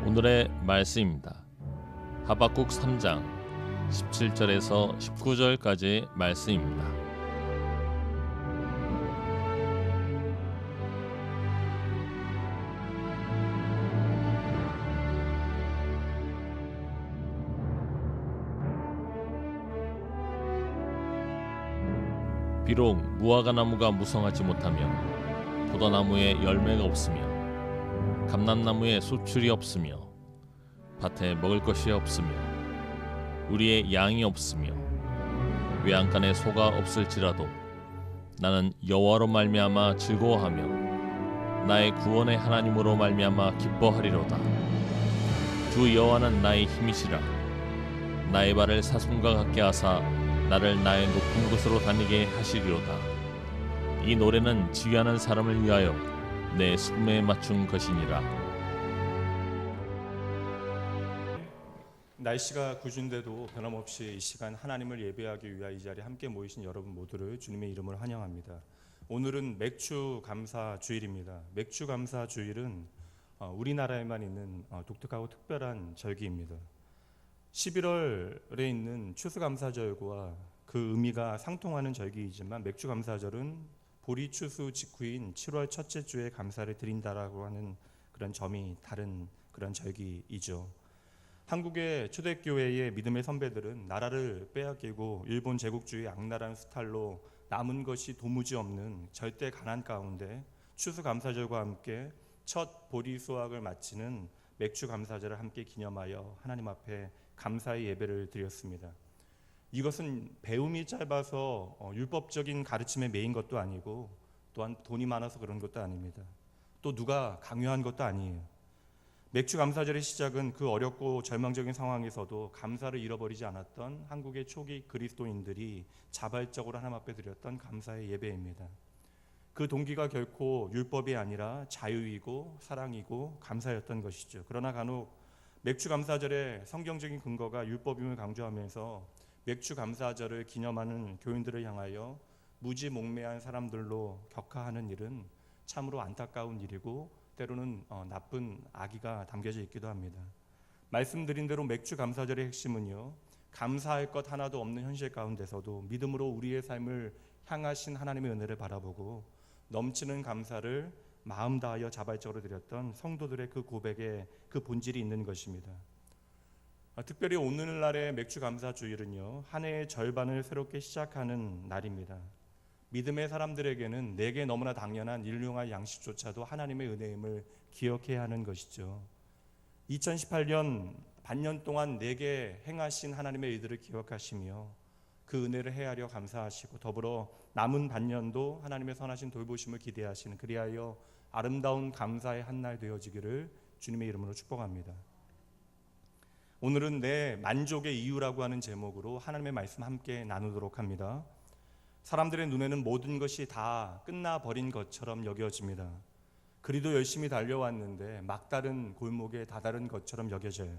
오늘의 말씀입니다. 하박국 3장 17절에서 19절까지의 말씀입니다. 비록 무화과 나무가 무성하지 못하며 포도나무에 열매가 없으며 감람나무에 수출이 없으며 밭에 먹을 것이 없으며 우리의 양이 없으며 외양간에 소가 없을지라도 나는 여호와로 말미암아 즐거워하며 나의 구원의 하나님으로 말미암아 기뻐하리로다. 주 여호와는 나의 힘이시라. 나의 발을 사슴과 같게 하사 나를 나의 높은 곳으로 다니게 하시리로다. 이 노래는 지휘하는 사람을 위하여 내 숨에 맞춘 것이니라. 날씨가 궂은데도 변함없이 이 시간 하나님을 예배하기 위하여 이 자리에 함께 모이신 여러분 모두를 주님의 이름으로 환영합니다. 오늘은 맥주 감사 주일입니다. 맥주 감사 주일은 우리나라에만 있는 독특하고 특별한 절기입니다. 11월에 있는 추수감사절과 그 의미가 상통하는 절기이지만 맥주감사절은 보리추수 직후인 7월 첫째 주에 감사를 드린다라고 하는 그런 점이 다른 그런 절기이죠. 한국의 초대교회의 믿음의 선배들은 나라를 빼앗기고 일본 제국주의 악랄한 스타일로 남은 것이 도무지 없는 절대 가난 가운데 추수감사절과 함께 첫 보리 수확을 마치는 맥주감사절을 함께 기념하여 하나님 앞에 감사의 예배를 드렸습니다. 이것은 배움이 짧아서 율법적인 가르침에 매인 것도 아니고 또한 돈이 많아서 그런 것도 아닙니다. 또 누가 강요한 것도 아니에요. 맥주 감사절의 시작은 그 어렵고 절망적인 상황에서도 감사를 잃어버리지 않았던 한국의 초기 그리스도인들이 자발적으로 하나님 앞에 드렸던 감사의 예배입니다. 그 동기가 결코 율법이 아니라 자유이고 사랑이고 감사였던 것이죠. 그러나 간혹 맥주 감사절의 성경적인 근거가 율법임을 강조하면서 맥주 감사절을 기념하는 교인들을 향하여 무지몽매한 사람들로 격하하는 일은 참으로 안타까운 일이고 때로는 나쁜 악의가 담겨져 있기도 합니다. 말씀드린 대로 맥주 감사절의 핵심은요, 감사할 것 하나도 없는 현실 가운데서도 믿음으로 우리의 삶을 향하신 하나님의 은혜를 바라보고 넘치는 감사를 마음 다하여 자발적으로 드렸던 성도들의 그 고백에 그 본질이 있는 것입니다. 특별히 오늘날의 맥주 감사 주일은요, 한 해의 절반을 새롭게 시작하는 날입니다. 믿음의 사람들에게는 내게 너무나 당연한 일용할 양식조차도 하나님의 은혜임을 기억해야 하는 것이죠. 2018년 반년 동안 내게 행하신 하나님의 일들을 기억하시며 그 은혜를 헤아려 감사하시고 더불어 남은 반년도 하나님의 선하신 돌보심을 기대하시는, 그리하여 아름다운 감사의 한날 되어지기를 주님의 이름으로 축복합니다. 오늘은 내 만족의 이유라고 하는 제목으로 하나님의 말씀 함께 나누도록 합니다. 사람들의 눈에는 모든 것이 다 끝나버린 것처럼 여겨집니다. 그리도 열심히 달려왔는데 막다른 골목에 다다른 것처럼 여겨져요.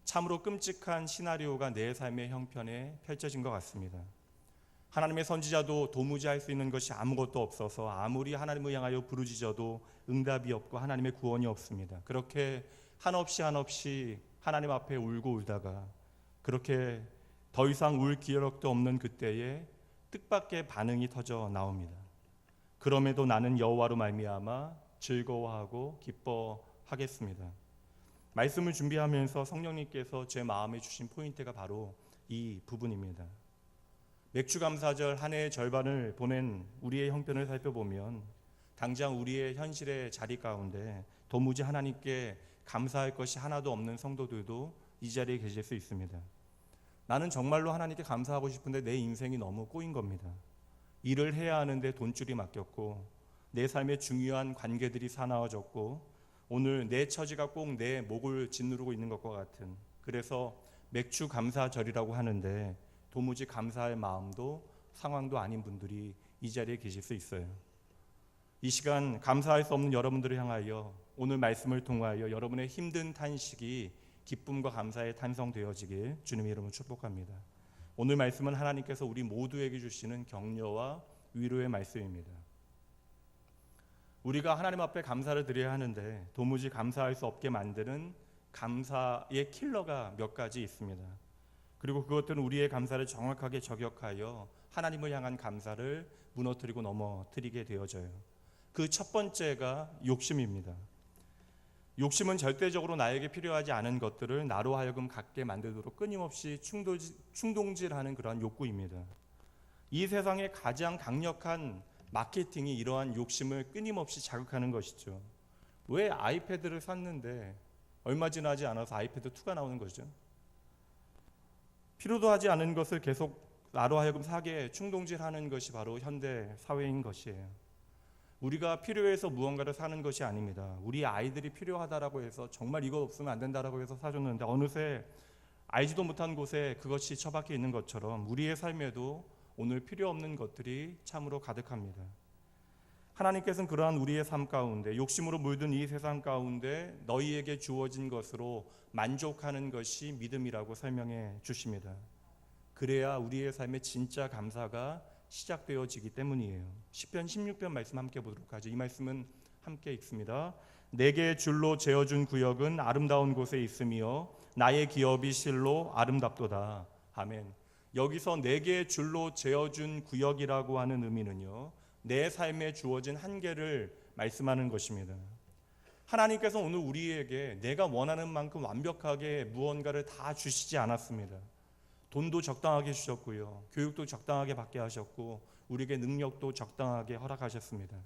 참으로 끔찍한 시나리오가 내 삶의 형편에 펼쳐진 것 같습니다. 하나님의 선지자도 도무지 할 수 있는 것이 아무것도 없어서 아무리 하나님을 향하여 부르짖어도 응답이 없고 하나님의 구원이 없습니다. 그렇게 한없이 하나님 앞에 울고 울다가 그렇게 더 이상 울 기력도 없는 그때에 뜻밖의 반응이 터져 나옵니다. 그럼에도 나는 여호와로 말미암아 즐거워하고 기뻐하겠습니다. 말씀을 준비하면서 성령님께서 제 마음에 주신 포인트가 바로 이 부분입니다. 맥주감사절 한 해의 절반을 보낸 우리의 형편을 살펴보면 당장 우리의 현실의 자리 가운데 도무지 하나님께 감사할 것이 하나도 없는 성도들도 이 자리에 계실 수 있습니다. 나는 정말로 하나님께 감사하고 싶은데 내 인생이 너무 꼬인 겁니다. 일을 해야 하는데 돈줄이 막혔고 내 삶의 중요한 관계들이 사나워졌고 오늘 내 처지가 꼭 내 목을 짓누르고 있는 것과 같은, 그래서 맥주 감사절이라고 하는데 도무지 감사할 마음도 상황도 아닌 분들이 이 자리에 계실 수 있어요. 이 시간 감사할 수 없는 여러분들을 향하여 오늘 말씀을 통하여 여러분의 힘든 탄식이 기쁨과 감사에 탄성되어지길 주님의 이름으로 축복합니다. 오늘 말씀은 하나님께서 우리 모두에게 주시는 격려와 위로의 말씀입니다. 우리가 하나님 앞에 감사를 드려야 하는데 도무지 감사할 수 없게 만드는 감사의 킬러가 몇 가지 있습니다. 그리고 그것들은 우리의 감사를 정확하게 저격하여 하나님을 향한 감사를 무너뜨리고 넘어뜨리게 되어져요. 그 첫 번째가 욕심입니다. 욕심은 절대적으로 나에게 필요하지 않은 것들을 나로 하여금 갖게 만들도록 끊임없이 충동질하는 그러한 욕구입니다. 이 세상의 가장 강력한 마케팅이 이러한 욕심을 끊임없이 자극하는 것이죠. 왜 아이패드를 샀는데 얼마 지나지 않아서 아이패드 2가 나오는 거죠? 필요도 하지 않은 것을 계속 나로 하여금 사게 충동질하는 것이 바로 현대 사회인 것이에요. 우리가 필요해서 무언가를 사는 것이 아닙니다. 우리 아이들이 필요하다라고 해서 정말 이거 없으면 안 된다라고 해서 사줬는데 어느새 알지도 못한 곳에 그것이 처박혀 있는 것처럼 우리의 삶에도 오늘 필요 없는 것들이 참으로 가득합니다. 하나님께서는 그러한 우리의 삶 가운데 욕심으로 물든 이 세상 가운데 너희에게 주어진 것으로 만족하는 것이 믿음이라고 설명해 주십니다. 그래야 우리의 삶에 진짜 감사가 시작되어지기 때문이에요. 시편 16편 말씀 함께 보도록 하죠. 이 말씀은 함께 읽습니다. 내게 줄로 재어준 구역은 아름다운 곳에 있으며 나의 기업이 실로 아름답도다. 아멘. 여기서 내게 줄로 재어준 구역이라고 하는 의미는요, 내 삶에 주어진 한계를 말씀하는 것입니다. 하나님께서 오늘 우리에게 내가 원하는 만큼 완벽하게 무언가를 다 주시지 않았습니다. 돈도 적당하게 주셨고요, 교육도 적당하게 받게 하셨고, 우리에게 능력도 적당하게 허락하셨습니다.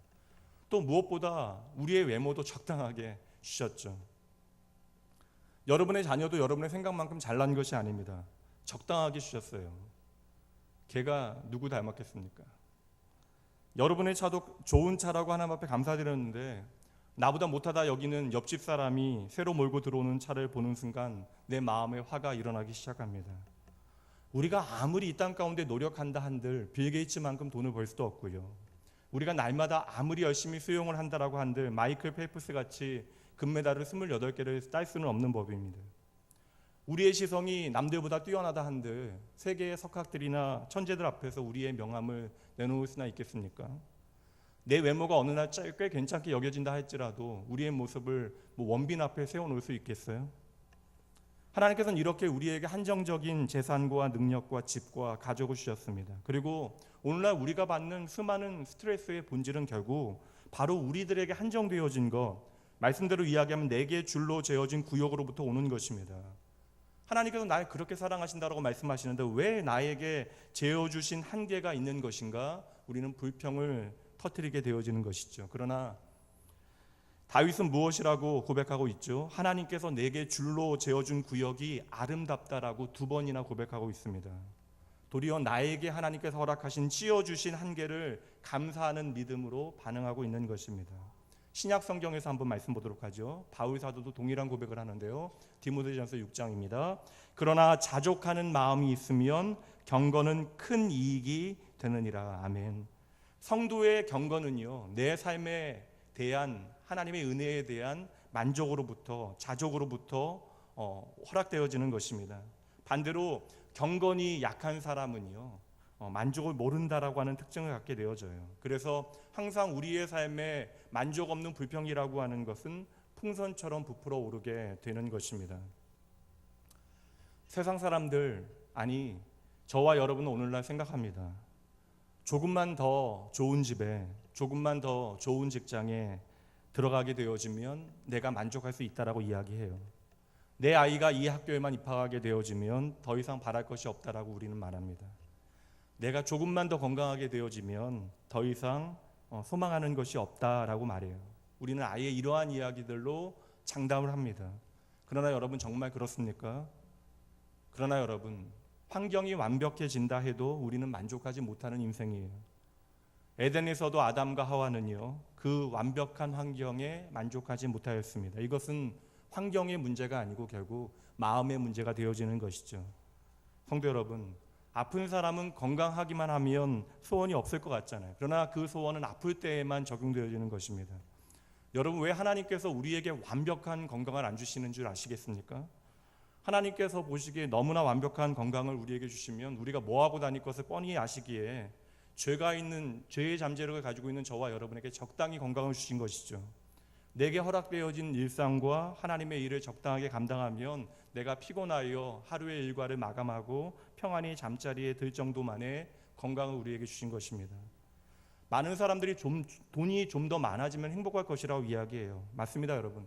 또 무엇보다 우리의 외모도 적당하게 주셨죠. 여러분의 자녀도 여러분의 생각만큼 잘난 것이 아닙니다. 적당하게 주셨어요. 걔가 누구 닮았겠습니까? 여러분의 차도 좋은 차라고 하나님 앞에 감사드렸는데 나보다 못하다 여기는 옆집 사람이 새로 몰고 들어오는 차를 보는 순간 내 마음에 화가 일어나기 시작합니다. 우리가 아무리 이 땅 가운데 노력한다 한들 빌 게이츠만큼 돈을 벌 수도 없고요, 우리가 날마다 아무리 열심히 수영을 한다라고 한들 마이클 펠프스 같이 금메달을 28개를 딸 수는 없는 법입니다. 우리의 시성이 남들보다 뛰어나다 한들 세계의 석학들이나 천재들 앞에서 우리의 명함을 내놓을 수나 있겠습니까? 내 외모가 어느 날 꽤 괜찮게 여겨진다 할지라도 우리의 모습을 원빈 앞에 세워놓을 수 있겠어요? 하나님께서는 이렇게 우리에게 한정적인 재산과 능력과 집과 가족을 주셨습니다. 그리고 오늘날 우리가 받는 수많은 스트레스의 본질은 결국 바로 우리들에게 한정되어진 것, 말씀대로 이야기하면 내게 줄로 재어진 구역으로부터 오는 것입니다. 하나님께서 나를 그렇게 사랑하신다라고 말씀하시는데 왜 나에게 재어주신 한계가 있는 것인가? 우리는 불평을 터뜨리게 되어지는 것이죠. 그러나 다윗은 무엇이라고 고백하고 있죠? 하나님께서 내게 줄로 재어준 구역이 아름답다라고 2번이나 고백하고 있습니다. 도리어 나에게 하나님께서 허락하신 씌워주신 한계를 감사하는 믿음으로 반응하고 있는 것입니다. 신약 성경에서 한번 말씀 보도록 하죠. 바울 사도도 동일한 고백을 하는데요, 디모데전서 6장입니다. 그러나 자족하는 마음이 있으면 경건은 큰 이익이 되느니라. 아멘. 성도의 경건은요, 내 삶에 대한 하나님의 은혜에 대한 만족으로부터, 자족으로부터 허락되어지는 것입니다. 반대로 경건이 약한 사람은요, 만족을 모른다라고 하는 특징을 갖게 되어져요. 그래서 항상 우리의 삶에 만족 없는 불평이라고 하는 것은 풍선처럼 부풀어 오르게 되는 것입니다. 세상 사람들, 아니 저와 여러분은 오늘날 생각합니다. 조금만 더 좋은 집에, 조금만 더 좋은 직장에 들어가게 되어지면 내가 만족할 수 있다라고 이야기해요. 내 아이가 이 학교에만 입학하게 되어지면 더 이상 바랄 것이 없다라고 우리는 말합니다. 내가 조금만 더 건강하게 되어지면 더 이상 소망하는 것이 없다라고 말해요. 우리는 아예 이러한 이야기들로 장담을 합니다. 그러나 여러분, 정말 그렇습니까? 그러나 여러분, 환경이 완벽해진다 해도 우리는 만족하지 못하는 인생이에요. 에덴에서도 아담과 하와는요, 그 완벽한 환경에 만족하지 못하였습니다. 이것은 환경의 문제가 아니고 결국 마음의 문제가 되어지는 것이죠. 성도 여러분, 아픈 사람은 건강하기만 하면 소원이 없을 것 같잖아요. 그러나 그 소원은 아플 때에만 적용되어지는 것입니다. 여러분, 왜 하나님께서 우리에게 완벽한 건강을 안 주시는 줄 아시겠습니까? 하나님께서 보시기에 너무나 완벽한 건강을 우리에게 주시면 우리가 뭐하고 다닐 것을 뻔히 아시기에 죄의 잠재력을 가지고 있는 저와 여러분에게 적당히 건강을 주신 것이죠. 내게 허락되어진 일상과 하나님의 일을 적당하게 감당하면 내가 피곤하여 하루의 일과를 마감하고 평안히 잠자리에 들 정도만의 건강을 우리에게 주신 것입니다. 많은 사람들이 돈이 좀 더 많아지면 행복할 것이라고 이야기해요. 맞습니다, 여러분.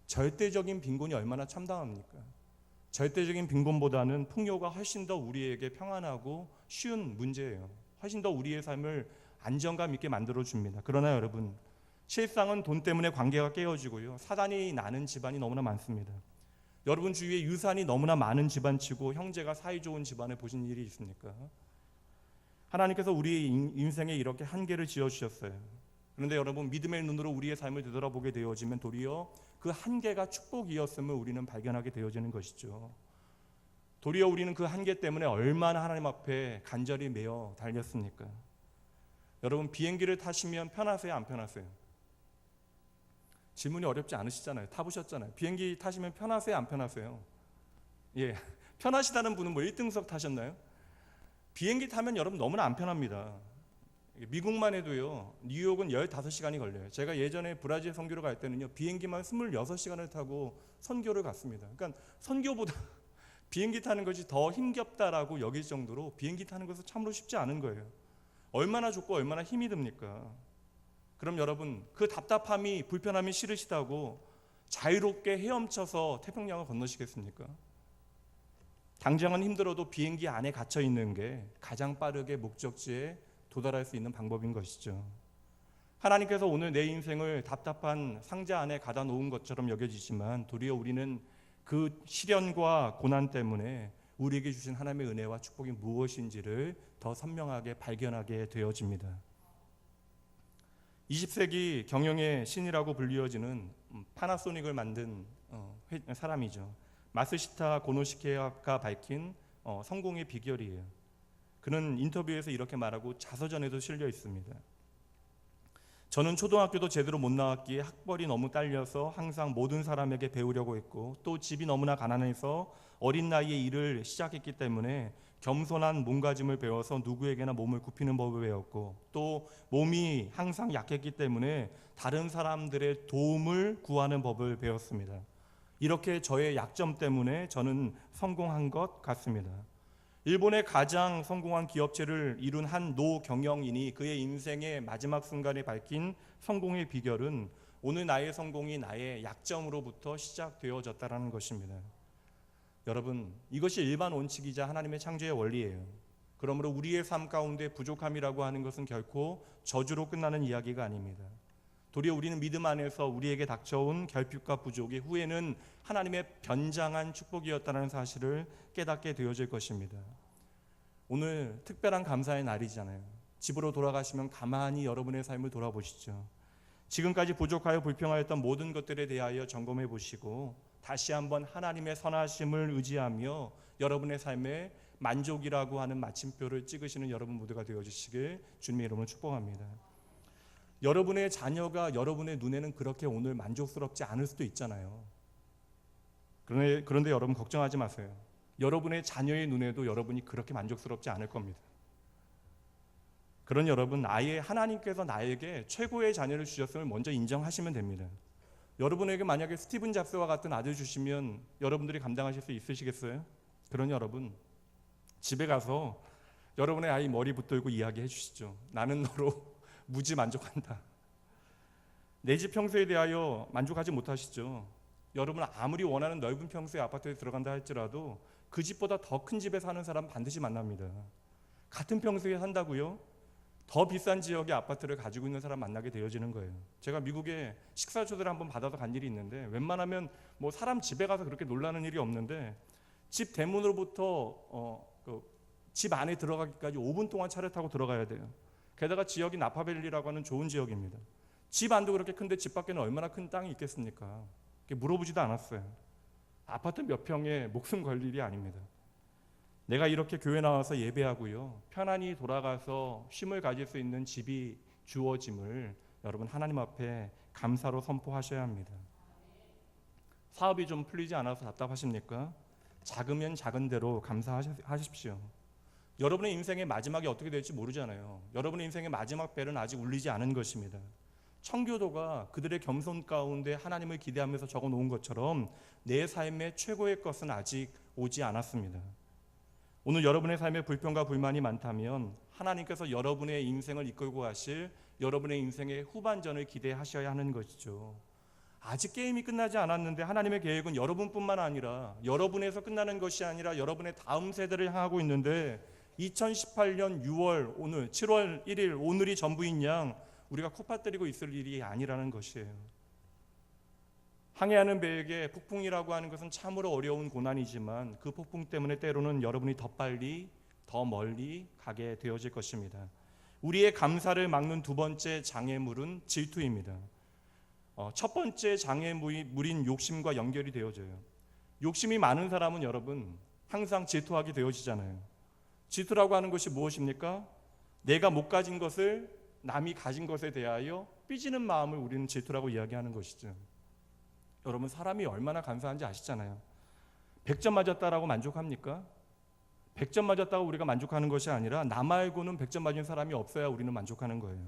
절대적인 빈곤이 얼마나 참담합니까? 절대적인 빈곤보다는 풍요가 훨씬 더 우리에게 평안하고 쉬운 문제예요. 훨씬 더 우리의 삶을 안정감 있게 만들어줍니다. 그러나 여러분, 실상은 돈 때문에 관계가 깨어지고요, 사단이 나는 집안이 너무나 많습니다. 여러분 주위에 유산이 너무나 많은 집안치고 형제가 사이좋은 집안을 보신 일이 있습니까? 하나님께서 우리의 인생에 이렇게 한계를 지어주셨어요. 그런데 여러분, 믿음의 눈으로 우리의 삶을 되돌아보게 되어지면 도리어 그 한계가 축복이었음을 우리는 발견하게 되어지는 것이죠. 도리어 우리는 그 한계 때문에 얼마나 하나님 앞에 간절히 매어 달렸습니까? 여러분, 비행기를 타시면 편하세요, 안 편하세요? 질문이 어렵지 않으시잖아요. 타보셨잖아요. 비행기 타시면 편하세요, 안 편하세요? 예, 편하시다는 분은 뭐 1등석 타셨나요? 비행기 타면 여러분 너무나 안 편합니다. 미국만 해도요, 뉴욕은 15시간이 걸려요. 제가 예전에 브라질 선교를 갈 때는요, 비행기만 26시간을 타고 선교를 갔습니다. 그러니까 선교보다 비행기 타는 것이 더 힘겹다라고 여길 정도로 비행기 타는 것은 참으로 쉽지 않은 거예요. 얼마나 좁고 얼마나 힘이 듭니까? 그럼 여러분, 그 답답함이, 불편함이 싫으시다고 자유롭게 헤엄쳐서 태평양을 건너시겠습니까? 당장은 힘들어도 비행기 안에 갇혀 있는 게 가장 빠르게 목적지에 도달할 수 있는 방법인 것이죠. 하나님께서 오늘 내 인생을 답답한 상자 안에 가다 놓은 것처럼 여겨지지만 도리어 우리는 그 시련과 고난 때문에 우리에게 주신 하나님의 은혜와 축복이 무엇인지를 더 선명하게 발견하게 되어집니다. 20세기 경영의 신이라고 불리어지는 파나소닉을 만든 사람이죠. 마스시타 고노시케가 밝힌 성공의 비결이에요. 그는 인터뷰에서 이렇게 말하고 자서전에도 실려 있습니다. 저는 초등학교도 제대로 못 나왔기에 학벌이 너무 딸려서 항상 모든 사람에게 배우려고 했고, 또 집이 너무나 가난해서 어린 나이에 일을 시작했기 때문에 겸손한 몸가짐을 배워서 누구에게나 몸을 굽히는 법을 배웠고, 또 몸이 항상 약했기 때문에 다른 사람들의 도움을 구하는 법을 배웠습니다. 이렇게 저의 약점 때문에 저는 성공한 것 같습니다. 일본의 가장 성공한 기업체를 이룬 한 노경영인이 그의 인생의 마지막 순간에 밝힌 성공의 비결은 오늘 나의 성공이 나의 약점으로부터 시작되어졌다는 것입니다. 여러분, 이것이 일반 원칙이자 하나님의 창조의 원리예요. 그러므로 우리의 삶 가운데 부족함이라고 하는 것은 결코 저주로 끝나는 이야기가 아닙니다. 도리어 우리는 믿음 안에서 우리에게 닥쳐온 결핍과 부족이 후에는 하나님의 변장한 축복이었다는 사실을 깨닫게 되어질 것입니다. 오늘 특별한 감사의 날이잖아요. 집으로 돌아가시면 가만히 여러분의 삶을 돌아보시죠. 지금까지 부족하여 불평하였던 모든 것들에 대하여 점검해 보시고 다시 한번 하나님의 선하심을 의지하며 여러분의 삶에 만족이라고 하는 마침표를 찍으시는 여러분 모두가 되어주시길 주님의 이름으로 축복합니다. 여러분의 자녀가 여러분의 눈에는 그렇게 오늘 만족스럽지 않을 수도 있잖아요. 그런데 여러분 걱정하지 마세요. 여러분의 자녀의 눈에도 여러분이 그렇게 만족스럽지 않을 겁니다. 그런 여러분, 아예 하나님께서 나에게 최고의 자녀를 주셨음을 먼저 인정하시면 됩니다. 여러분에게 만약에 스티븐 잡스와 같은 아들 주시면 여러분들이 감당하실 수 있으시겠어요? 그런 여러분, 집에 가서 여러분의 아이 머리 붙들고 이야기해 주시죠. 나는 너로 무지 만족한다. 내 집 평수에 대하여 만족하지 못하시죠. 여러분 아무리 원하는 넓은 평수의 아파트에 들어간다 할지라도 그 집보다 더 큰 집에 사는 사람 반드시 만납니다. 같은 평수에 산다고요? 더 비싼 지역의 아파트를 가지고 있는 사람 만나게 되어지는 거예요. 제가 미국에 식사 초대를 한번 받아서 간 일이 있는데 웬만하면 뭐 사람 집에 가서 그렇게 놀라는 일이 없는데 집 대문으로부터 집 안에 들어가기까지 5분 동안 차를 타고 들어가야 돼요. 게다가 지역이 나파밸리라고 하는 좋은 지역입니다. 집 안도 그렇게 큰데 집 밖에는 얼마나 큰 땅이 있겠습니까? 물어보지도 않았어요. 아파트 몇 평에 목숨 걸 일이 아닙니다. 내가 이렇게 교회 나와서 예배하고요, 편안히 돌아가서 쉼을 가질 수 있는 집이 주어짐을 여러분 하나님 앞에 감사로 선포하셔야 합니다. 사업이 좀 풀리지 않아서 답답하십니까? 작으면 작은 대로 감사하십시오. 여러분의 인생의 마지막이 어떻게 될지 모르잖아요. 여러분의 인생의 마지막 벨은 아직 울리지 않은 것입니다. 청교도가 그들의 겸손 가운데 하나님을 기대하면서 적어놓은 것처럼 내 삶의 최고의 것은 아직 오지 않았습니다. 오늘 여러분의 삶에 불평과 불만이 많다면 하나님께서 여러분의 인생을 이끌고 가실 여러분의 인생의 후반전을 기대하셔야 하는 것이죠. 아직 게임이 끝나지 않았는데 하나님의 계획은 여러분뿐만 아니라 여러분에서 끝나는 것이 아니라 여러분의 다음 세대를 향하고 있는데 2018년 6월 오늘 7월 1일 오늘이 전부인 양 우리가 코파뜨리고 있을 일이 아니라는 것이에요. 항해하는 배에게 폭풍이라고 하는 것은 참으로 어려운 고난이지만 그 폭풍 때문에 때로는 여러분이 더 빨리 더 멀리 가게 되어질 것입니다. 우리의 감사를 막는 두 번째 장애물은 질투입니다. 첫 번째 장애물인 욕심과 연결이 되어져요. 욕심이 많은 사람은 여러분 항상 질투하게 되어지잖아요. 질투라고 하는 것이 무엇입니까? 내가 못 가진 것을 남이 가진 것에 대하여 삐지는 마음을 우리는 질투라고 이야기하는 것이죠. 여러분 사람이 얼마나 간사한지 아시잖아요. 100점 맞았다라고 만족합니까? 100점 맞았다고 우리가 만족하는 것이 아니라 나 말고는 100점 맞은 사람이 없어야 우리는 만족하는 거예요.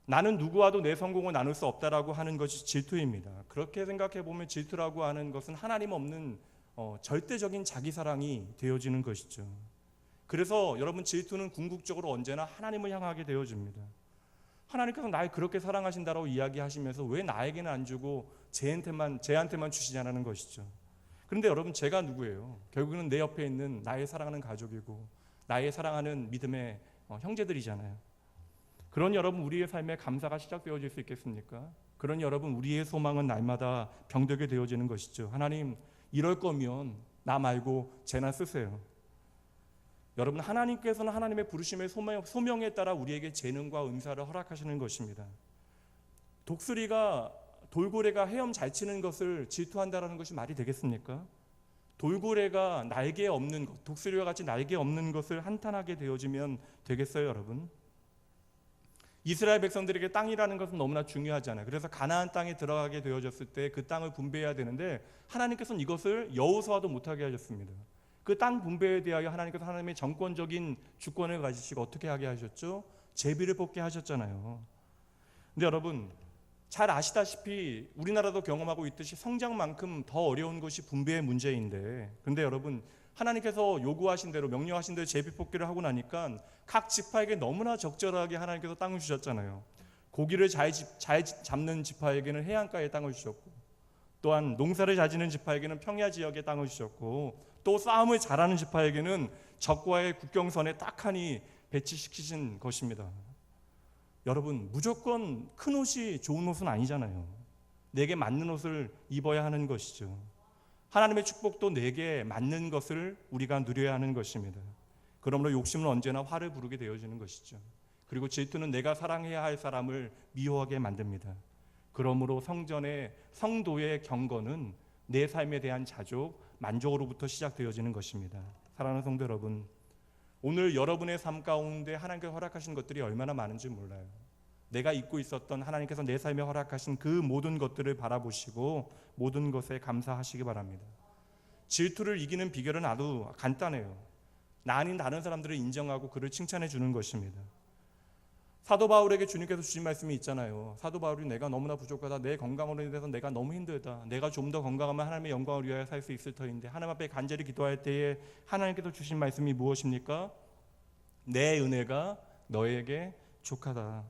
나는 누구와도 내 성공을 나눌 수 없다라고 하는 것이 질투입니다. 그렇게 생각해 보면 질투라고 하는 것은 하나님 없는 절대적인 자기사랑이 되어지는 것이죠. 그래서 여러분 질투는 궁극적으로 언제나 하나님을 향하게 되어집니다. 하나님께서 날 그렇게 사랑하신다라고 이야기하시면서 왜 나에게는 안 주고 쟤한테만 주시냐는 것이죠. 그런데 여러분 제가 누구예요? 결국은 내 옆에 있는 나의 사랑하는 가족이고 나의 사랑하는 믿음의 형제들이잖아요. 그런 여러분 우리의 삶에 감사가 시작되어질 수 있겠습니까? 그런 여러분 우리의 소망은 날마다 병들게 되어지는 것이죠. 하나님 이럴 거면 나 말고 쟤나 쓰세요. 여러분 하나님께서는 하나님의 부르심의 소명에 따라 우리에게 재능과 은사를 허락하시는 것입니다. 돌고래가 헤엄 잘 치는 것을 질투한다라는 것이 말이 되겠습니까? 돌고래가 날개 없는 것, 독수리와 같이 날개 없는 것을 한탄하게 되어지면 되겠어요, 여러분? 이스라엘 백성들에게 땅이라는 것은 너무나 중요하잖아요. 그래서 가나안 땅에 들어가게 되어졌을 때 그 땅을 분배해야 되는데 하나님께서는 이것을 여호수아도 못하게 하셨습니다. 그 땅 분배에 대하여 하나님께서 하나님의 정권적인 주권을 가지시고 어떻게 하게 하셨죠? 제비를 뽑게 하셨잖아요. 근데 여러분 잘 아시다시피 우리나라도 경험하고 있듯이 성장만큼 더 어려운 것이 분배의 문제인데, 근데 여러분 하나님께서 요구하신 대로 명령하신 대로 제비 뽑기를 하고 나니까 각 지파에게 너무나 적절하게 하나님께서 땅을 주셨잖아요. 고기를 잘 잡는 지파에게는 해안가의 땅을 주셨고, 또한 농사를 잘 지는 지파에게는 평야 지역의 땅을 주셨고, 또 싸움을 잘하는 지파에게는 적과의 국경선에 딱하니 배치시키신 것입니다. 여러분 무조건 큰 옷이 좋은 옷은 아니잖아요. 내게 맞는 옷을 입어야 하는 것이죠. 하나님의 축복도 내게 맞는 것을 우리가 누려야 하는 것입니다. 그러므로 욕심은 언제나 화를 부르게 되어지는 것이죠. 그리고 질투는 내가 사랑해야 할 사람을 미워하게 만듭니다. 그러므로 성도의 경건은 내 삶에 대한 자족, 만족으로부터 시작되어지는 것입니다. 사랑하는 성도 여러분, 오늘 여러분의 삶 가운데 하나님께서 허락하신 것들이 얼마나 많은지 몰라요. 내가 잊고 있었던 하나님께서 내 삶에 허락하신 그 모든 것들을 바라보시고 모든 것에 감사하시기 바랍니다. 질투를 이기는 비결은 아주 간단해요. 나 아닌 다른 사람들을 인정하고 그를 칭찬해 주는 것입니다. 사도 바울에게 주님께서 주신 말씀이 있잖아요. 사도 바울이 내가 너무나 부족하다, 내 건강으로 인해서 내가 너무 힘들다, 내가 좀 더 건강하면 하나님의 영광을 위하여 살 수 있을 터인데, 하나님 앞에 간절히 기도할 때에 하나님께서 주신 말씀이 무엇입니까? 내 은혜가 너에게 족하다.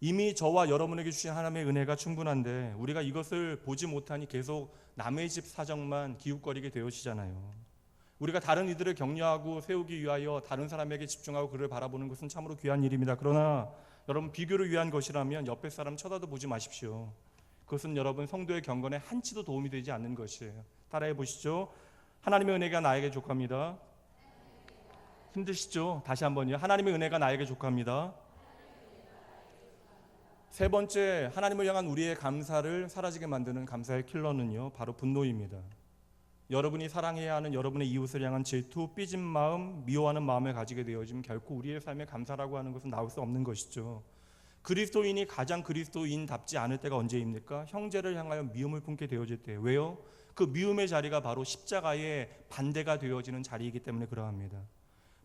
이미 저와 여러분에게 주신 하나님의 은혜가 충분한데 우리가 이것을 보지 못하니 계속 남의 집 사정만 기웃거리게 되어지잖아요. 우리가 다른 이들을 격려하고 세우기 위하여 다른 사람에게 집중하고 그를 바라보는 것은 참으로 귀한 일입니다. 그러나 여러분 비교를 위한 것이라면 옆에 사람 쳐다도 보지 마십시오. 그것은 여러분 성도의 경건에 한치도 도움이 되지 않는 것이에요. 따라해 보시죠. 하나님의 은혜가 나에게 족합니다. 힘드시죠? 다시 한번요. 하나님의 은혜가 나에게 족합니다. 세 번째, 하나님을 향한 우리의 감사를 사라지게 만드는 감사의 킬러는요, 바로 분노입니다. 여러분이 사랑해야 하는 여러분의 이웃을 향한 질투, 삐진 마음, 미워하는 마음을 가지게 되어지면 결코 우리의 삶에 감사라고 하는 것은 나올 수 없는 것이죠. 그리스도인이 가장 그리스도인답지 않을 때가 언제입니까? 형제를 향하여 미움을 품게 되어질 때예요. 왜요? 그 미움의 자리가 바로 십자가의 반대가 되어지는 자리이기 때문에 그러합니다.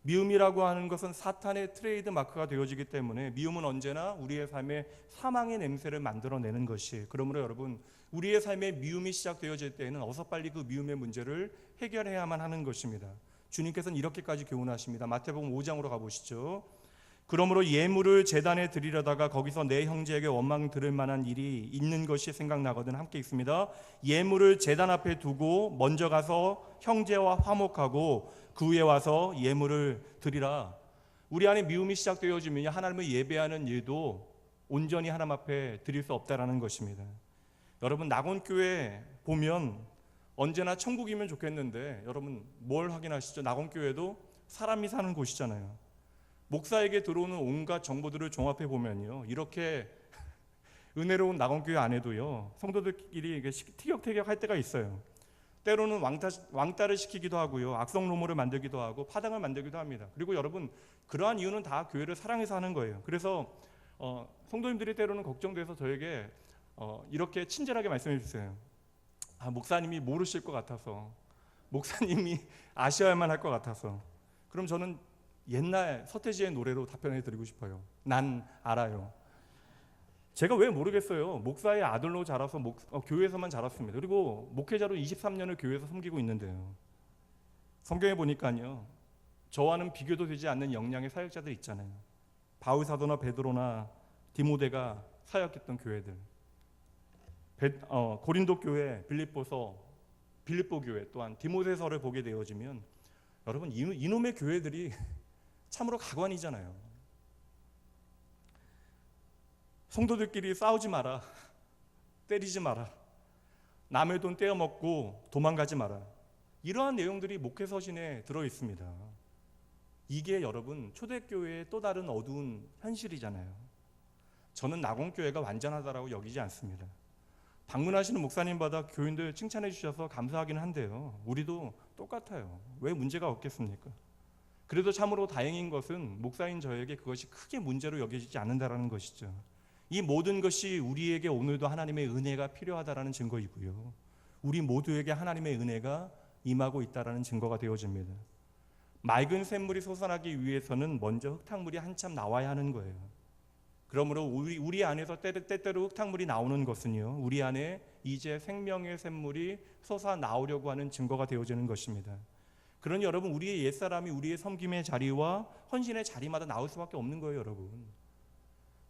미움이라고 하는 것은 사탄의 트레이드 마크가 되어지기 때문에 미움은 언제나 우리의 삶에 사망의 냄새를 만들어내는 것이, 그러므로 여러분, 우리의 삶에 미움이 시작되어질 때에는 어서 빨리 그 미움의 문제를 해결해야만 하는 것입니다. 주님께서는 이렇게까지 교훈하십니다. 마태복음 5장으로 가보시죠. 그러므로 예물을 제단에 드리려다가 거기서 내 형제에게 원망 들을 만한 일이 있는 것이 생각나거든 함께 있습니다. 예물을 제단 앞에 두고 먼저 가서 형제와 화목하고 그 후에 와서 예물을 드리라. 우리 안에 미움이 시작되어지면 하나님을 예배하는 일도 온전히 하나님 앞에 드릴 수 없다라는 것입니다. 여러분, 낙원교회 보면 언제나 천국이면 좋겠는데 여러분 뭘 확인하시죠? 낙원교회도 사람이 사는 곳이잖아요. 목사에게 들어오는 온갖 정보들을 종합해 보면요, 이렇게 은혜로운 낙원교회 안에도요, 성도들끼리 티격태격할 때가 있어요. 때로는 왕따를 시키기도 하고요, 악성 루머를 만들기도 하고 파당을 만들기도 합니다. 그리고 여러분, 그러한 이유는 다 교회를 사랑해서 하는 거예요. 그래서 성도님들이 때로는 걱정돼서 저에게 이렇게 친절하게 말씀해 주세요. 목사님이 모르실 것 같아서, 목사님이 아셔야만 할 것 같아서. 그럼 저는 옛날 서태지의 노래로 답변해 드리고 싶어요. 난 알아요. 제가 왜 모르겠어요. 목사의 아들로 자라서 교회에서만 자랐습니다. 그리고 목회자로 23년을 교회에서 섬기고 있는데요, 성경에 보니까요, 저와는 비교도 되지 않는 역량의 사역자들 있잖아요. 바울 사도나 베드로나 디모데가 사역했던 교회들, 고린도 교회, 빌립보 교회, 또한 디모데서를 보게 되어지면 여러분, 이놈의 교회들이 참으로 가관이잖아요. 성도들끼리 싸우지 마라, 때리지 마라, 남의 돈 떼어먹고 도망가지 마라, 이러한 내용들이 목회 서신에 들어있습니다. 이게 여러분 초대교회의 또 다른 어두운 현실이잖아요. 저는 낙원교회가 완전하다라고 여기지 않습니다. 방문하시는 목사님마다 교인들 칭찬해 주셔서 감사하긴 한데요, 우리도 똑같아요. 왜 문제가 없겠습니까? 그래도 참으로 다행인 것은 목사인 저에게 그것이 크게 문제로 여겨지지 않는다라는 것이죠. 이 모든 것이 우리에게 오늘도 하나님의 은혜가 필요하다라는 증거이고요, 우리 모두에게 하나님의 은혜가 임하고 있다라는 증거가 되어집니다. 맑은 샘물이 솟아나기 위해서는 먼저 흙탕물이 한참 나와야 하는 거예요. 그러므로 우리 안에서 때때로 흙탕물이 나오는 것은요, 우리 안에 이제 생명의 샘물이 솟아 나오려고 하는 증거가 되어지는 것입니다. 그러니 여러분, 우리의 옛사람이 우리의 섬김의 자리와 헌신의 자리마다 나올 수밖에 없는 거예요. 여러분,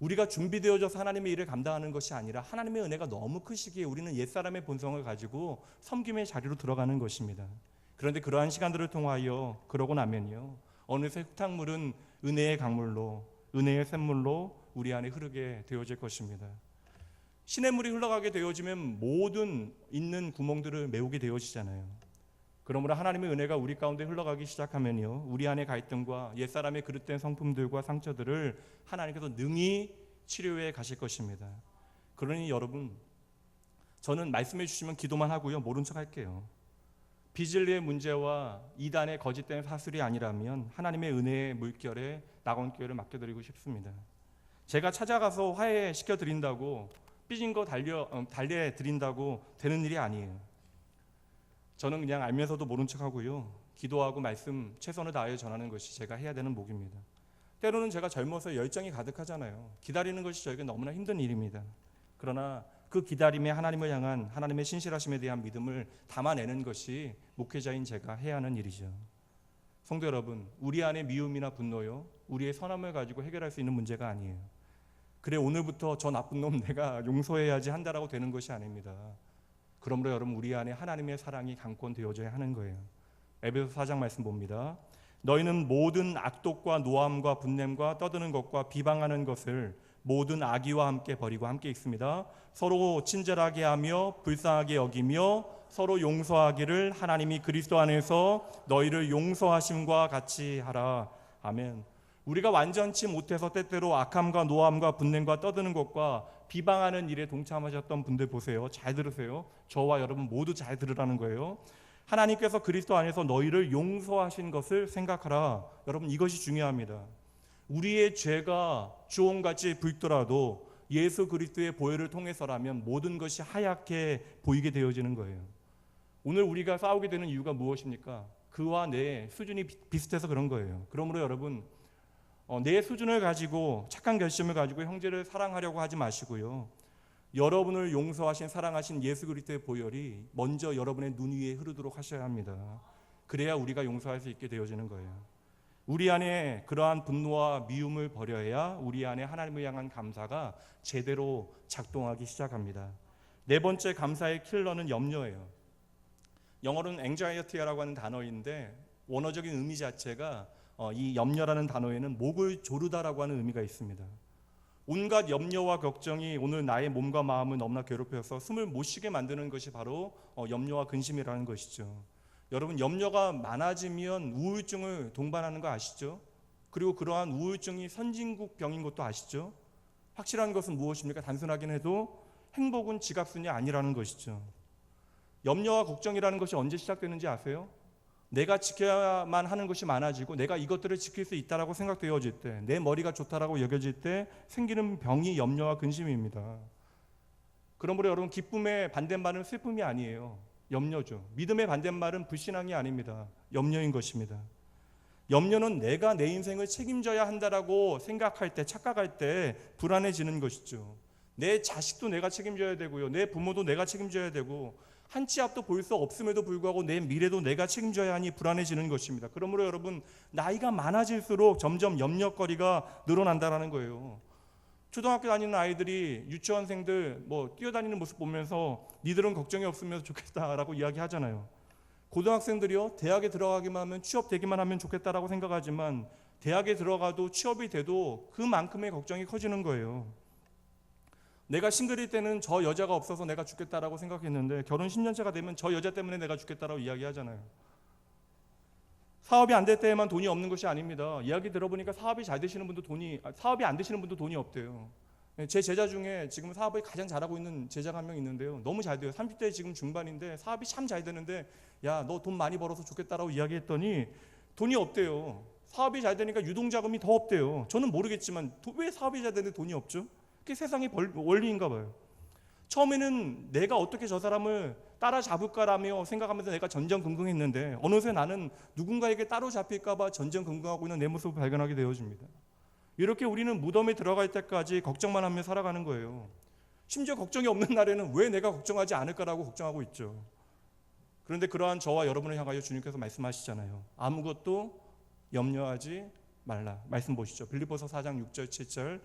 우리가 준비되어져서 하나님의 일을 감당하는 것이 아니라 하나님의 은혜가 너무 크시기에 우리는 옛사람의 본성을 가지고 섬김의 자리로 들어가는 것입니다. 그런데 그러한 시간들을 통하여 그러고 나면요, 어느새 흙탕물은 은혜의 강물로, 은혜의 샘물로 우리 안에 흐르게 되어질 것입니다. 시냇물이 흘러가게 되어지면 모든 있는 구멍들을 메우게 되어지잖아요. 그러므로 하나님의 은혜가 우리 가운데 흘러가기 시작하면요, 우리 안에 갈등과 옛사람의 그릇된 성품들과 상처들을 하나님께서 능히 치료해 가실 것입니다. 그러니 여러분, 저는 말씀해 주시면 기도만 하고요, 모른 척 할게요. 비진리의 문제와 이단의 거짓된 사슬이 아니라면 하나님의 은혜의 물결에 낙원교회를 맡겨드리고 싶습니다. 제가 찾아가서 화해시켜드린다고, 삐진 거 달래드린다고 되는 일이 아니에요. 저는 그냥 알면서도 모른 척하고요, 기도하고 말씀 최선을 다해 전하는 것이 제가 해야 되는 목입니다. 때로는 제가 젊어서 열정이 가득하잖아요. 기다리는 것이 저에게 너무나 힘든 일입니다. 그러나 그 기다림에 하나님을 향한 하나님의 신실하심에 대한 믿음을 담아내는 것이 목회자인 제가 해야 하는 일이죠. 성도 여러분, 우리 안에 미움이나 분노요, 우리의 선함을 가지고 해결할 수 있는 문제가 아니에요. 그래, 오늘부터 저 나쁜 놈 내가 용서해야지 한다라고 되는 것이 아닙니다. 그러므로 여러분, 우리 안에 하나님의 사랑이 강권되어져야 하는 거예요. 에베소 4장 말씀 봅니다. 너희는 모든 악독과 노함과 분냄과 떠드는 것과 비방하는 것을 모든 악의와 함께 버리고, 함께 있습니다. 서로 친절하게 하며 불쌍하게 여기며 서로 용서하기를 하나님이 그리스도 안에서 너희를 용서하심과 같이 하라. 아멘. 우리가 완전치 못해서 때때로 악함과 노함과 분냄과 떠드는 것과 비방하는 일에 동참하셨던 분들 보세요. 잘 들으세요. 저와 여러분 모두 잘 들으라는 거예요. 하나님께서 그리스도 안에서 너희를 용서하신 것을 생각하라. 여러분, 이것이 중요합니다. 우리의 죄가 주홍같이 붉더라도 예수 그리스도의 보혈을 통해서라면 모든 것이 하얗게 보이게 되어지는 거예요. 오늘 우리가 싸우게 되는 이유가 무엇입니까? 그와 내 수준이 비슷해서 그런 거예요. 그러므로 여러분, 내 수준을 가지고 착한 결심을 가지고 형제를 사랑하려고 하지 마시고요. 여러분을 용서하신 사랑하신 예수 그리스도의 보혈이 먼저 여러분의 눈 위에 흐르도록 하셔야 합니다. 그래야 우리가 용서할 수 있게 되어지는 거예요. 우리 안에 그러한 분노와 미움을 버려야 우리 안에 하나님을 향한 감사가 제대로 작동하기 시작합니다. 네 번째 감사의 킬러는 염려예요. 영어로는 anxiety라고 하는 단어인데 원어적인 의미 자체가 이 염려라는 단어에는 목을 조르다라고 하는 의미가 있습니다. 온갖 염려와 걱정이 오늘 나의 몸과 마음을 너무나 괴롭혀서 숨을 못 쉬게 만드는 것이 바로 염려와 근심이라는 것이죠. 여러분, 염려가 많아지면 우울증을 동반하는 거 아시죠? 그리고 그러한 우울증이 선진국 병인 것도 아시죠? 확실한 것은 무엇입니까? 단순하긴 해도 행복은 지갑순이 아니라는 것이죠. 염려와 걱정이라는 것이 언제 시작되는지 아세요? 내가 지켜야만 하는 것이 많아지고 내가 이것들을 지킬 수 있다라고 생각되어질 때, 내 머리가 좋다라고 여겨질 때 생기는 병이 염려와 근심입니다. 그러므로 여러분, 기쁨의 반대말은 슬픔이 아니에요. 염려죠. 믿음의 반대말은 불신앙이 아닙니다. 염려인 것입니다. 염려는 내가 내 인생을 책임져야 한다라고 생각할 때, 착각할 때 불안해지는 것이죠. 내 자식도 내가 책임져야 되고요. 내 부모도 내가 책임져야 되고 한 치 앞도 볼 수 없음에도 불구하고 내 미래도 내가 책임져야 하니 불안해지는 것입니다. 그러므로 여러분, 나이가 많아질수록 점점 염려거리가 늘어난다는 거예요. 초등학교 다니는 아이들이 유치원생들 뛰어다니는 모습 보면서 니들은 걱정이 없으면 좋겠다라고 이야기하잖아요. 고등학생들이요, 대학에 들어가기만 하면 취업되기만 하면 좋겠다라고 생각하지만 대학에 들어가도 취업이 돼도 그만큼의 걱정이 커지는 거예요. 내가 싱글일 때는 저 여자가 없어서 내가 죽겠다라고 생각했는데 결혼 10년차가 되면 저 여자 때문에 내가 죽겠다라고 이야기하잖아요. 사업이 안 될 때에만 돈이 없는 것이 아닙니다. 이야기 들어보니까 사업이 안 되시는 분도 돈이 없대요. 제 제자 중에 지금 사업을 가장 잘하고 있는 제자가 한 명 있는데요. 너무 잘 돼요. 30대 지금 중반인데 사업이 참 잘 되는데 야, 너 돈 많이 벌어서 좋겠다라고 이야기했더니 돈이 없대요. 사업이 잘 되니까 유동자금이 더 없대요. 저는 모르겠지만 왜 사업이 잘 되는데 돈이 없죠? 그게 세상의 원리인가 봐요. 처음에는 내가 어떻게 저 사람을 따라잡을까라며 생각하면서 내가 전전긍긍했는데 어느새 나는 누군가에게 따로잡힐까 봐 전전긍긍하고 있는 내 모습을 발견하게 되어집니다. 이렇게 우리는 무덤에 들어갈 때까지 걱정만 하며 살아가는 거예요. 심지어 걱정이 없는 날에는 왜 내가 걱정하지 않을까라고 걱정하고 있죠. 그런데 그러한 저와 여러분을 향하여 주님께서 말씀하시잖아요. 아무것도 염려하지 말라. 말씀 보시죠. 빌립보서 4장 6절 7절.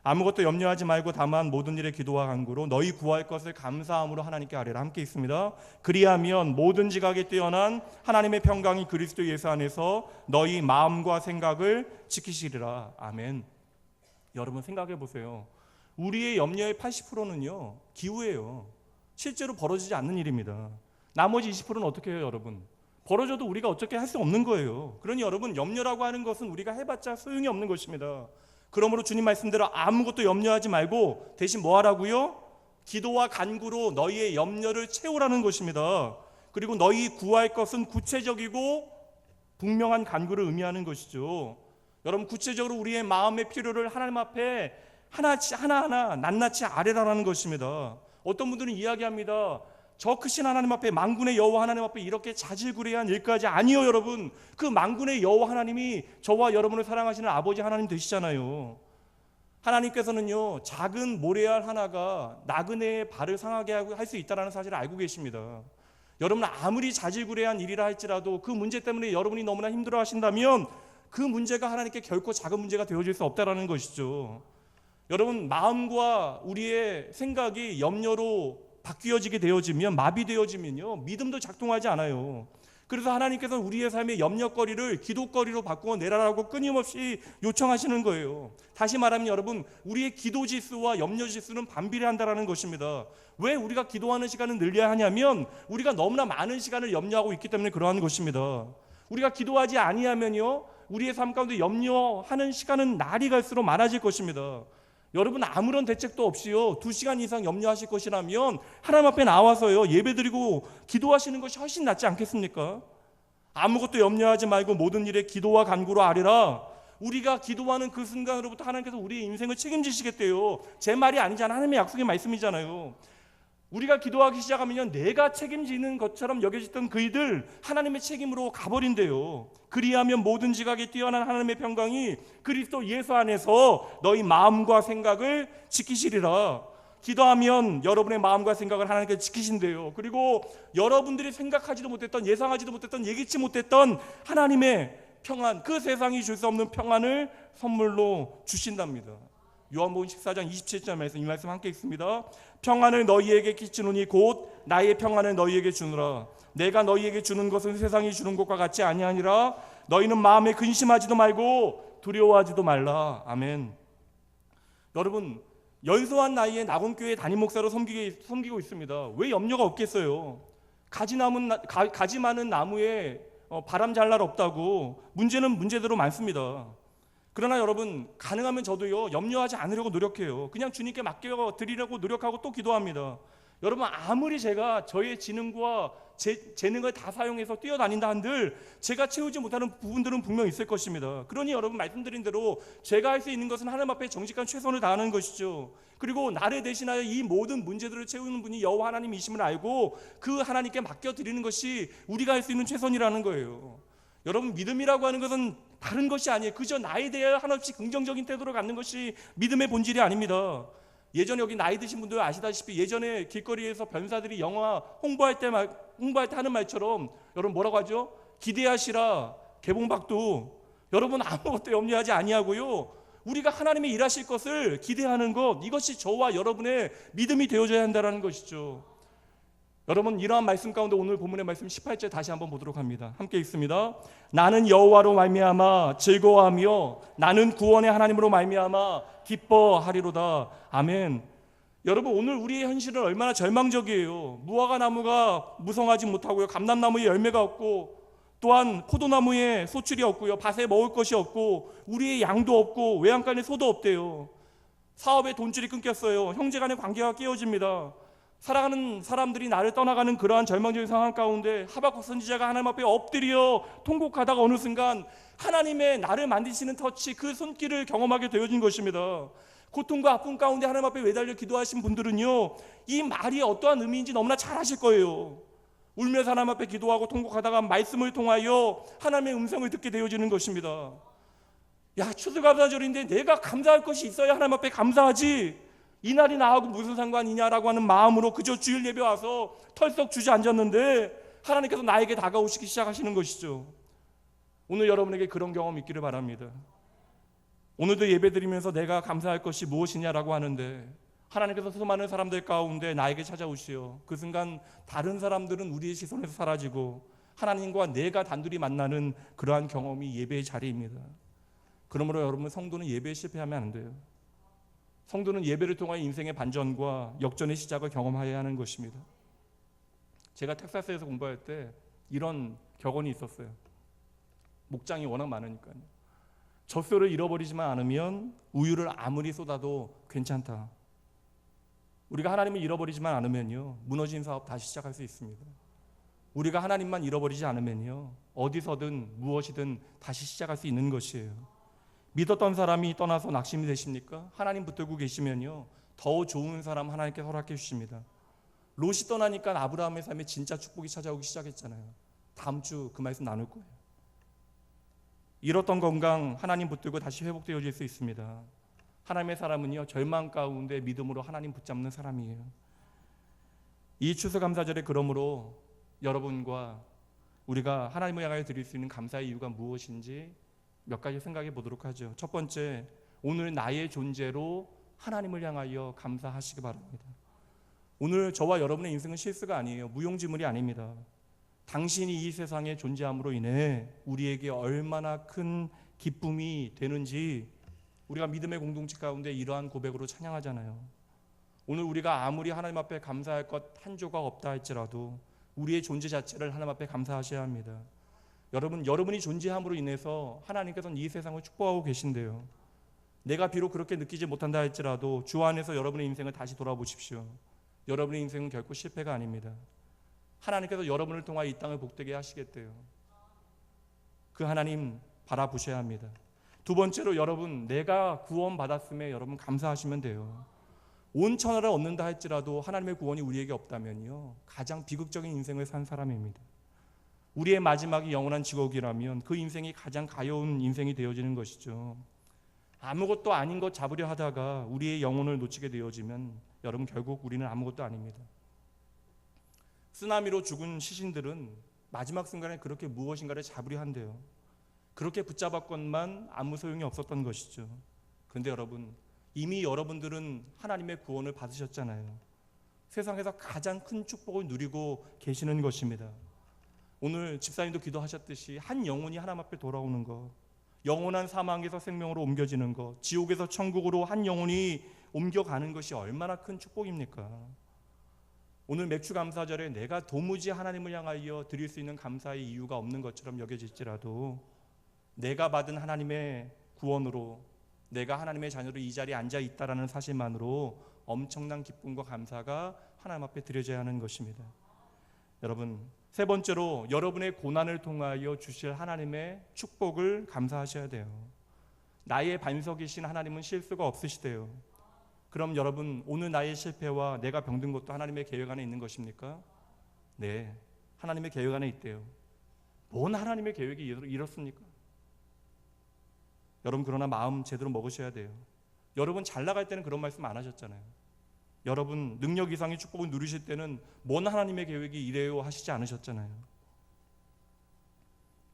아무것도 염려하지 말고 다만 모든 일에 기도와 간구로 너희 구할 것을 감사함으로 하나님께 아뢰라. 함께 있습니다. 그리하면 모든 지각에 뛰어난 하나님의 평강이 그리스도 예수 안에서 너희 마음과 생각을 지키시리라. 아멘. 여러분 생각해 보세요. 우리의 염려의 80%는요 기우예요. 실제로 벌어지지 않는 일입니다. 나머지 20%는 어떻게 해요, 여러분? 벌어져도 우리가 어떻게 할 수 없는 거예요. 그러니 여러분, 염려라고 하는 것은 우리가 해봤자 소용이 없는 것입니다. 그러므로 주님 말씀대로 아무것도 염려하지 말고 대신 뭐 하라고요? 기도와 간구로 너희의 염려를 채우라는 것입니다. 그리고 너희 구할 것은 구체적이고 분명한 간구를 의미하는 것이죠. 여러분, 구체적으로 우리의 마음의 필요를 하나님 앞에 하나하나 낱낱이 아뢰라는 것입니다. 어떤 분들은 이야기합니다. 저 크신 하나님 앞에, 만군의 여호와 하나님 앞에 이렇게 자질구레한 일까지. 아니요, 여러분. 그 만군의 여호와 하나님이 저와 여러분을 사랑하시는 아버지 하나님 되시잖아요. 하나님께서는요, 작은 모래알 하나가 나그네의 발을 상하게 할 수 있다는 사실을 알고 계십니다. 여러분, 아무리 자질구레한 일이라 할지라도 그 문제 때문에 여러분이 너무나 힘들어 하신다면 그 문제가 하나님께 결코 작은 문제가 되어질 수 없다는 것이죠. 여러분, 마음과 우리의 생각이 염려로 바뀌어지게 되어지면, 마비되어지면요, 믿음도 작동하지 않아요. 그래서 하나님께서 우리의 삶의 염려거리를 기도거리로 바꾸어 내라라고 끊임없이 요청하시는 거예요. 다시 말하면 여러분, 우리의 기도 지수와 염려 지수는 반비례한다라는 것입니다. 왜 우리가 기도하는 시간을 늘려야 하냐면 우리가 너무나 많은 시간을 염려하고 있기 때문에 그러한 것입니다. 우리가 기도하지 아니하면요, 우리의 삶 가운데 염려하는 시간은 날이 갈수록 많아질 것입니다. 여러분, 아무런 대책도 없이요 2시간 이상 염려하실 것이라면 하나님 앞에 나와서요 예배드리고 기도하시는 것이 훨씬 낫지 않겠습니까? 아무것도 염려하지 말고 모든 일에 기도와 간구로 아뢰라. 우리가 기도하는 그 순간으로부터 하나님께서 우리의 인생을 책임지시겠대요. 제 말이 아니잖아요. 하나님의 약속의 말씀이잖아요. 우리가 기도하기 시작하면 내가 책임지는 것처럼 여겨졌던 그이들 하나님의 책임으로 가버린대요. 그리하면 모든 지각에 뛰어난 하나님의 평강이 그리스도 예수 안에서 너희 마음과 생각을 지키시리라. 기도하면 여러분의 마음과 생각을 하나님께서 지키신대요. 그리고 여러분들이 생각하지도 못했던, 예상하지도 못했던, 예기치 못했던 하나님의 평안, 그 세상이 줄 수 없는 평안을 선물로 주신답니다. 요한복음 14장 27절 말씀, 이 말씀 함께 읽습니다. 평안을 너희에게 끼치노니 곧 나의 평안을 너희에게 주노라. 내가 너희에게 주는 것은 세상이 주는 것과 같지 아니하니라. 너희는 마음에 근심하지도 말고 두려워하지도 말라. 아멘. 여러분, 연소한 나이에 낙원교회 담임 목사로 섬기고 있습니다. 왜 염려가 없겠어요? 가지 많은 나무에 바람 잘 날 없다고 문제는 문제대로 많습니다. 그러나 여러분, 가능하면 저도요, 염려하지 않으려고 노력해요. 그냥 주님께 맡겨드리려고 노력하고 또 기도합니다. 여러분, 아무리 제가 저의 지능과 재능을 다 사용해서 뛰어다닌다 한들 제가 채우지 못하는 부분들은 분명 있을 것입니다. 그러니 여러분, 말씀드린 대로 제가 할 수 있는 것은 하나님 앞에 정직한 최선을 다하는 것이죠. 그리고 나를 대신하여 이 모든 문제들을 채우는 분이 여호와 하나님이심을 알고 그 하나님께 맡겨드리는 것이 우리가 할 수 있는 최선이라는 거예요. 여러분, 믿음이라고 하는 것은 다른 것이 아니에요. 그저 나에 대해 한없이 긍정적인 태도를 갖는 것이 믿음의 본질이 아닙니다. 예전에 여기 나이 드신 분들 아시다시피 예전에 길거리에서 변사들이 영화 홍보할 때 하는 말처럼 여러분 뭐라고 하죠? 기대하시라 개봉박두. 여러분, 아무것도 염려하지 아니하고요, 우리가 하나님이 일하실 것을 기대하는 것, 이것이 저와 여러분의 믿음이 되어져야 한다는 것이죠. 여러분, 이러한 말씀 가운데 오늘 본문의 말씀 18절 다시 한번 보도록 합니다. 함께 읽습니다. 나는 여호와로 말미암아 즐거워하며 나는 구원의 하나님으로 말미암아 기뻐하리로다. 아멘. 여러분, 오늘 우리의 현실은 얼마나 절망적이에요. 무화과 나무가 무성하지 못하고요, 감람나무에 열매가 없고, 또한 포도나무에 소출이 없고요, 밭에 먹을 것이 없고, 우리의 양도 없고, 외양간에 소도 없대요. 사업에 돈줄이 끊겼어요. 형제간의 관계가 깨어집니다. 사랑하는 사람들이 나를 떠나가는 그러한 절망적인 상황 가운데 하박국 선지자가 하나님 앞에 엎드려 통곡하다가 어느 순간 하나님의 나를 만드시는 터치, 그 손길을 경험하게 되어진 것입니다. 고통과 아픔 가운데 하나님 앞에 매달려 기도하신 분들은요, 이 말이 어떠한 의미인지 너무나 잘 아실 거예요. 울면서 하나님 앞에 기도하고 통곡하다가 말씀을 통하여 하나님의 음성을 듣게 되어지는 것입니다. 야, 추수감사절인데 내가 감사할 것이 있어야 하나님 앞에 감사하지, 이날이 나하고 무슨 상관이냐라고 하는 마음으로 그저 주일 예배 와서 털썩 주저앉았는데 하나님께서 나에게 다가오시기 시작하시는 것이죠. 오늘 여러분에게 그런 경험 있기를 바랍니다. 오늘도 예배드리면서 내가 감사할 것이 무엇이냐라고 하는데 하나님께서 수많은 사람들 가운데 나에게 찾아오시어 그 순간 다른 사람들은 우리의 시선에서 사라지고 하나님과 내가 단둘이 만나는 그러한 경험이 예배의 자리입니다. 그러므로 여러분, 성도는 예배에 실패하면 안 돼요. 성도는 예배를 통하여 인생의 반전과 역전의 시작을 경험해야 하는 것입니다. 제가 텍사스에서 공부할 때 이런 격언이 있었어요. 목장이 워낙 많으니까요. 젖소를 잃어버리지만 않으면 우유를 아무리 쏟아도 괜찮다. 우리가 하나님을 잃어버리지만 않으면요, 무너진 사업 다시 시작할 수 있습니다. 우리가 하나님만 잃어버리지 않으면요, 어디서든 무엇이든 다시 시작할 수 있는 것이에요. 믿었던 사람이 떠나서 낙심이 되십니까? 하나님 붙들고 계시면요, 더 좋은 사람 하나님께 허락해 주십니다. 롯이 떠나니까 아브라함의 삶에 진짜 축복이 찾아오기 시작했잖아요. 다음 주 그 말씀 나눌 거예요. 잃었던 건강 하나님 붙들고 다시 회복되어질 수 있습니다. 하나님의 사람은요, 절망 가운데 믿음으로 하나님 붙잡는 사람이에요. 이 추수감사절에 그러므로 여러분과 우리가 하나님을 향하여 드릴 수 있는 감사의 이유가 무엇인지 몇 가지 생각해 보도록 하죠. 첫 번째, 오늘 나의 존재로 하나님을 향하여 감사하시기 바랍니다. 오늘 저와 여러분의 인생은 실수가 아니에요. 무용지물이 아닙니다. 당신이 이 세상에 존재함으로 인해 우리에게 얼마나 큰 기쁨이 되는지 우리가 믿음의 공동체 가운데 이러한 고백으로 찬양하잖아요. 오늘 우리가 아무리 하나님 앞에 감사할 것 한 조각 없다 할지라도 우리의 존재 자체를 하나님 앞에 감사하셔야 합니다. 여러분이 존재함으로 인해서 하나님께서는 이 세상을 축복하고 계신데요. 내가 비록 그렇게 느끼지 못한다 할지라도 주 안에서 여러분의 인생을 다시 돌아보십시오. 여러분의 인생은 결코 실패가 아닙니다. 하나님께서 여러분을 통하여 이 땅을 복되게 하시겠대요. 그 하나님 바라보셔야 합니다. 두 번째로, 여러분, 내가 구원받았음에 여러분 감사하시면 돼요. 온 천하를 얻는다 할지라도 하나님의 구원이 우리에게 없다면요, 가장 비극적인 인생을 산 사람입니다. 우리의 마지막이 영원한 지옥이라면 그 인생이 가장 가여운 인생이 되어지는 것이죠. 아무것도 아닌 것 잡으려 하다가 우리의 영혼을 놓치게 되어지면 여러분, 결국 우리는 아무것도 아닙니다. 쓰나미로 죽은 시신들은 마지막 순간에 그렇게 무엇인가를 잡으려 한대요. 그렇게 붙잡았건만 아무 소용이 없었던 것이죠. 그런데 여러분, 이미 여러분들은 하나님의 구원을 받으셨잖아요. 세상에서 가장 큰 축복을 누리고 계시는 것입니다. 오늘 집사님도 기도하셨듯이 한 영혼이 하나님 앞에 돌아오는 것, 영원한 사망에서 생명으로 옮겨지는 것, 지옥에서 천국으로 한 영혼이 옮겨가는 것이 얼마나 큰 축복입니까? 오늘 맥주감사절에 내가 도무지 하나님을 향하여 드릴 수 있는 감사의 이유가 없는 것처럼 여겨질지라도 내가 받은 하나님의 구원으로 내가 하나님의 자녀로 이 자리에 앉아 있다라는 사실만으로 엄청난 기쁨과 감사가 하나님 앞에 드려져야 하는 것입니다. 여러분, 세 번째로 여러분의 고난을 통하여 주실 하나님의 축복을 감사하셔야 돼요. 나의 반석이신 하나님은 실수가 없으시대요. 그럼 여러분, 오늘 나의 실패와 내가 병든 것도 하나님의 계획 안에 있는 것입니까? 네, 하나님의 계획 안에 있대요. 뭔 하나님의 계획이 이렇습니까? 여러분, 그러나 마음 제대로 먹으셔야 돼요. 여러분 잘 나갈 때는 그런 말씀 안 하셨잖아요. 여러분 능력 이상의 축복을 누리실 때는 뭔 하나님의 계획이 이래요 하시지 않으셨잖아요.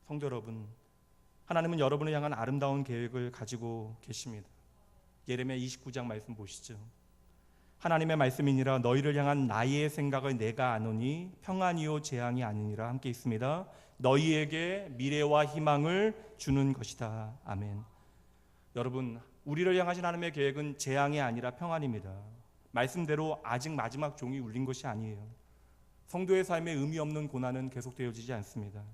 성도 여러분, 하나님은 여러분을 향한 아름다운 계획을 가지고 계십니다. 예레미야 29장 말씀 보시죠. 하나님의 말씀이니라 너희를 향한 나의 생각을 내가 아노니 평안이요 재앙이 아니니라. 함께 있습니다. 너희에게 미래와 희망을 주는 것이다. 아멘. 여러분, 우리를 향하신 하나님의 계획은 재앙이 아니라 평안입니다. 말씀대로 아직 마지막 종이 울린 것이 아니에요. 성도의 삶에 의미 없는 고난은 계속되어지지 않습니다.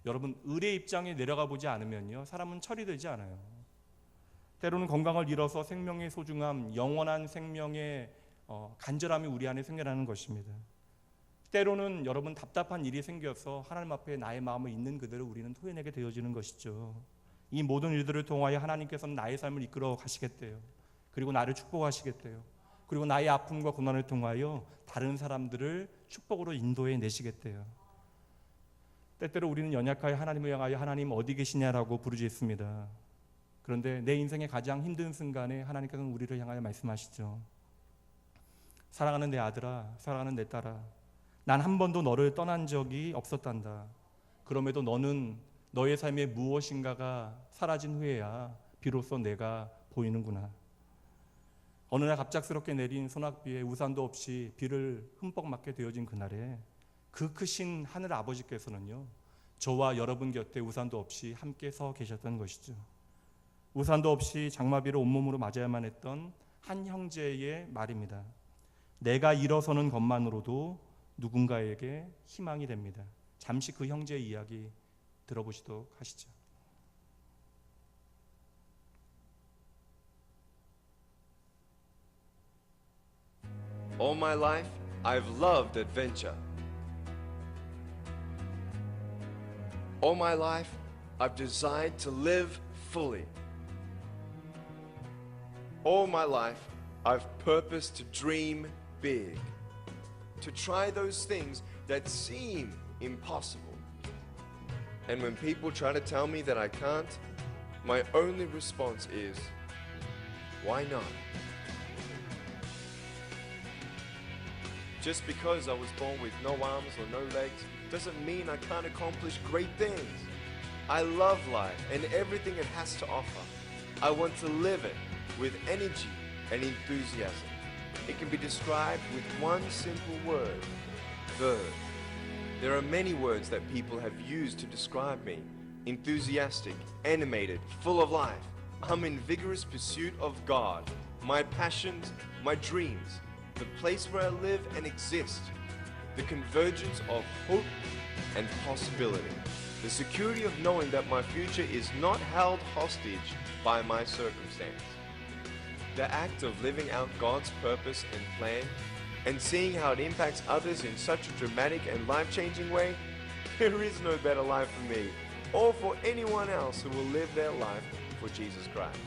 여러분, 을의 입장에 내려가 보지 않으면요, 사람은 철이 들지 않아요. 때로는 건강을 잃어서 생명의 소중함, 영원한 생명의 간절함이 우리 안에 생겨나는 것입니다. 때로는 여러분 답답한 일이 생겨서 하나님 앞에 나의 마음을 있는 그대로 우리는 토해내게 되어지는 것이죠. 이 모든 일들을 통하여 하나님께서는 나의 삶을 이끌어 가시겠대요. 그리고 나를 축복하시겠대요. 그리고 나의 아픔과 고난을 통하여 다른 사람들을 축복으로 인도해 내시겠대요. 때때로 우리는 연약하여 하나님을 향하여 하나님 어디 계시냐라고 부르짖습니다. 그런데 내 인생의 가장 힘든 순간에 하나님께서는 우리를 향하여 말씀하시죠. 사랑하는 내 아들아, 사랑하는 내 딸아, 난 한 번도 너를 떠난 적이 없었단다. 그럼에도 너는 너의 삶에 무엇인가가 사라진 후에야 비로소 내가 보이는구나. 어느 날 갑작스럽게 내린 소낙비에 우산도 없이 비를 흠뻑 맞게 되어진 그날에 그 크신 하늘 아버지께서는요, 저와 여러분 곁에 우산도 없이 함께 서 계셨던 것이죠. 우산도 없이 장마비를 온몸으로 맞아야만 했던 한 형제의 말입니다. 내가 일어서는 것만으로도 누군가에게 희망이 됩니다. 잠시 그 형제의 이야기 들어보시도록 하시죠. All my life, I've loved adventure. All my life, I've desired to live fully. All my life, I've purposed to dream big, to try those things that seem impossible. And when people try to tell me that I can't, my only response is, why not? Just because I was born with no arms or no legs doesn't mean I can't accomplish great things. I love life and everything it has to offer. I want to live it with energy and enthusiasm. It can be described with one simple word: verve. There are many words that people have used to describe me: enthusiastic, animated, full of life. I'm in vigorous pursuit of God, my passions, my dreams, the place where I live and exist, the convergence of hope and possibility, the security of knowing that my future is not held hostage by my circumstance. The act of living out God's purpose and plan and seeing how it impacts others in such a dramatic and life-changing way, there is no better life for me or for anyone else who will live their life for Jesus Christ.